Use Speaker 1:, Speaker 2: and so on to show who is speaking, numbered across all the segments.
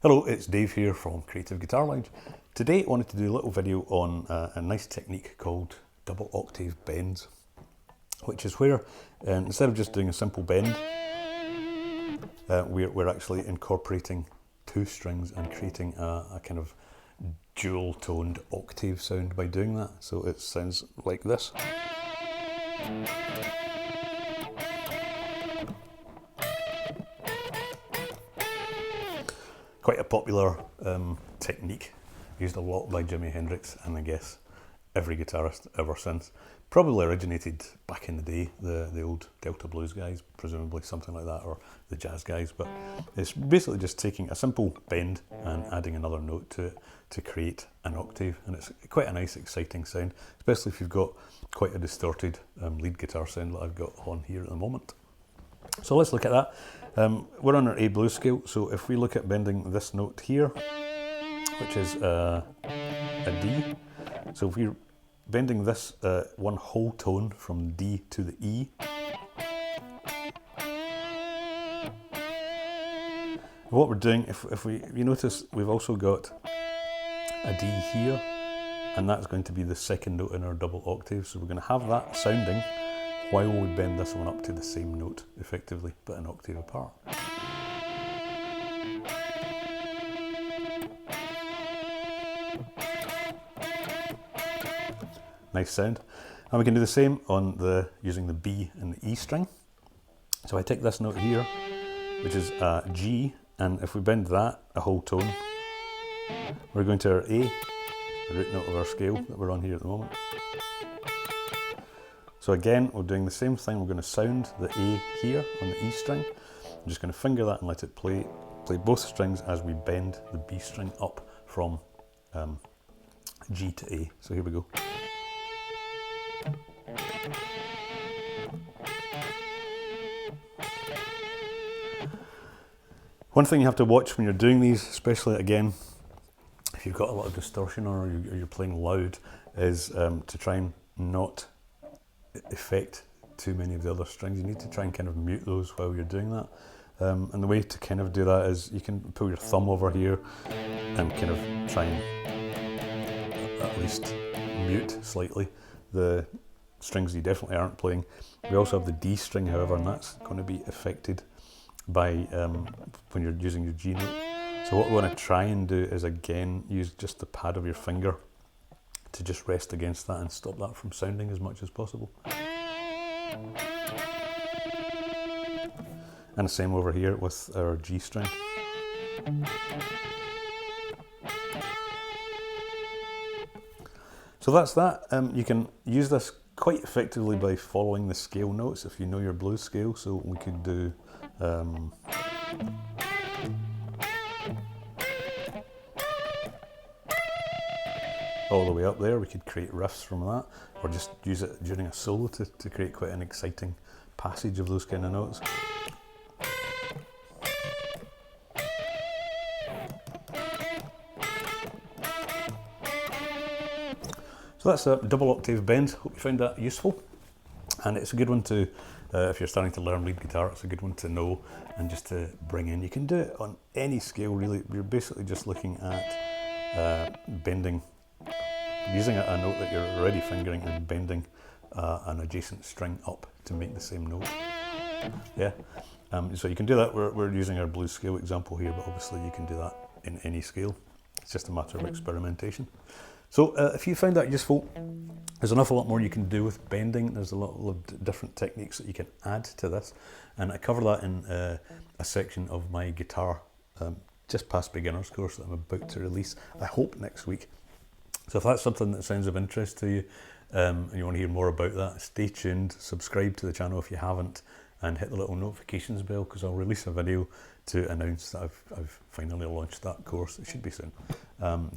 Speaker 1: Hello, it's Dave here from Creative Guitar Lounge. Today I wanted to do a little video on a nice technique called double octave bends, which is where instead of just doing a simple bend, we're actually incorporating two strings and creating a kind of dual toned octave sound by doing that. So it sounds like this. Quite a popular technique, used a lot by Jimi Hendrix'x and I guess every guitarist ever since. Probably originated back in the day, the old Delta blues guys, presumably something like that, or the jazz guys, but it's basically just taking a simple bend and adding another note to it to create an octave, and it's quite a nice exciting sound, especially if you've got quite a distorted lead guitar sound that I've got on here at the moment. So let's look at that. We're on our A blues scale, so if we look at bending this note here, which is a D, so if we're bending this one whole tone from D to the E, what we're doing, if you notice, we've also got a D here, and that's going to be the second note in our double octave, so we're going to have that sounding while we bend this one up to the same note, effectively, but an octave apart. Nice sound. And we can do the same on using the B and the E string. So I take this note here, which is a G, and if we bend that a whole tone, we're going to our A, the root note of our scale that we're on here at the moment. So again, we're doing the same thing. We're going to sound the A here on the E string. I'm just going to finger that and let it play both strings as we bend the B string up from G to A. So here we go. One thing you have to watch when you're doing these, especially again, if you've got a lot of distortion or you're playing loud, is to try and not affect too many of the other strings. You need to try and kind of mute those while you're doing that. And the way to kind of do that is you can pull your thumb over here and kind of try and at least mute slightly the strings you definitely aren't playing. We also have the D string, however, and that's going to be affected by when you're using your G note. So what we want to try and do is again use just the pad of your finger to just rest against that and stop that from sounding as much as possible. And the same over here with our G string. So that's that. You can use this quite effectively by following the scale notes if you know your blues scale. So we could do all the way up there. We could create riffs from that, or just use it during a solo to create quite an exciting passage of those kind of notes. So that's a double octave bend. Hope you found that useful, and it's a good one to, if you're starting to learn lead guitar, it's a good one to know and just to bring in. You can do it on any scale really. You're basically just looking at bending, using a note that you're already fingering and bending an adjacent string up to make the same note. Yeah, so you can do that. We're using our blues scale example here, but obviously you can do that in any scale. It's just a matter of experimentation. So if you found that useful, there's an awful lot more you can do with bending. There's a lot of different techniques that you can add to this, and I cover that in a section of my guitar just past beginners course that I'm about to release, I hope next week. So if that's something that sounds of interest to you and you want to hear more about that, stay tuned, subscribe to the channel if you haven't, and hit the little notifications bell, because I'll release a video to announce that I've finally launched that course. It should be soon.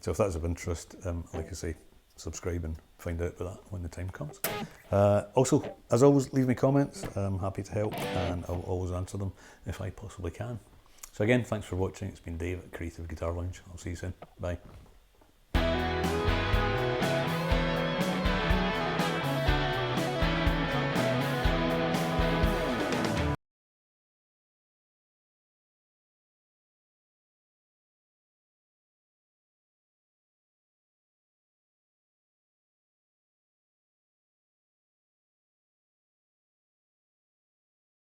Speaker 1: So if that's of interest, like I say, subscribe and find out about that when the time comes. Also, as always, leave me comments. I'm happy to help, and I'll always answer them if I possibly can. So again, thanks for watching. It's been Dave at Creative Guitar Lounge. I'll see you soon. Bye.